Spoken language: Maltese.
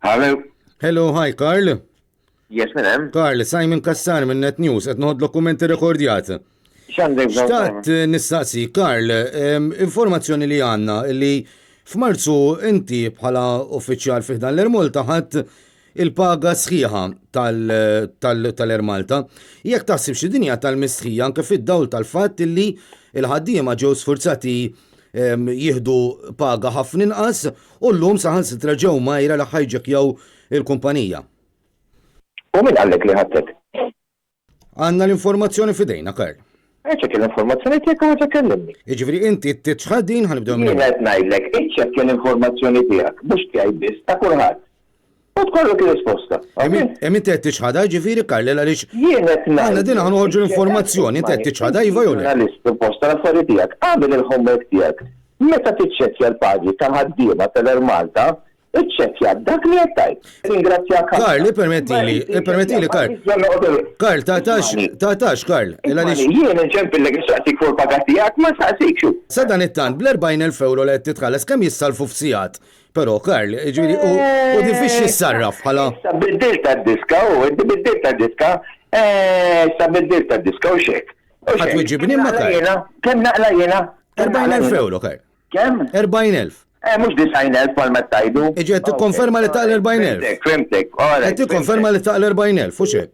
Hello. Hello, hi Karl. Yes, ma'am. Karl, Simon Kassar minn Net News, qed noħod dokumenti rekordjat. X'għandek bżonn Xtaqt nistaqsi, Karl, informazzjoni li għandna li f'Marzu inti bħala uffiċjal fih dan l-Ermalta ħadd il-paga sħiħa tal-Air Malta. Jekk taħsib xi dinja tal-mistħija anke fid-dawl tal-fatt li l-ħaddiema ġew sfurzati jieħdu paga ħafna inqas u llum saħansitra ġew majra li ħajġekjaw il-kumpanija. U min għallek li ħadtek? Għandna l-informazzjoni fidejna, Karl. Eċek l-informazzjoni tiegħek u ġa kellimni. Jiġifieri inti titħaddin ħanibdew minn Jien qed ngħidlek, iċċekk l-informazzjoni tiegħek, mhux tiegħi biss ta' kulħadd. U tkollok ir-risposta. Hemm inti qed tixħadha ġifieri Karl għaliex Jien qed ngħid. Għandna din ħanoħorġu l-informazzjoni, inti qed tixħadha iva jew le. Ġurnalist posta l-affarijiet tiegħek, qabel il-homework tiegħek. Meta tiċċekkja l-paġi tal-ħaddiema tal-Air Malta, iċċekkja dak li qed tgħid. Ringrazzjak. Karl, permettili Karl. Karl, tatax Karl. Jien inċempillek ix-xaqtik fuq il-paga tiegħek ma saqsik xu. Sa dan it-tant bl-40,000 euro li qed titħallas kemm jissalfu f'sigħat. Però Karl, ġifieri u diffiċli jissarraf bħala. Sa biddilt tad-diska u inti biddilt tad-diska, sa biddilt tad-diska u xek. Ħadd wiġibni ma Karl. Kemm naqla jiena? 40,000 euro Karl. Kemm? 40,000. Mhux 90,000 bħal ma tajdu. Iġi qed tikkonferma li taqal 40,000. Fimtek. Qed tikkonferma li taqal 40,000 u xek.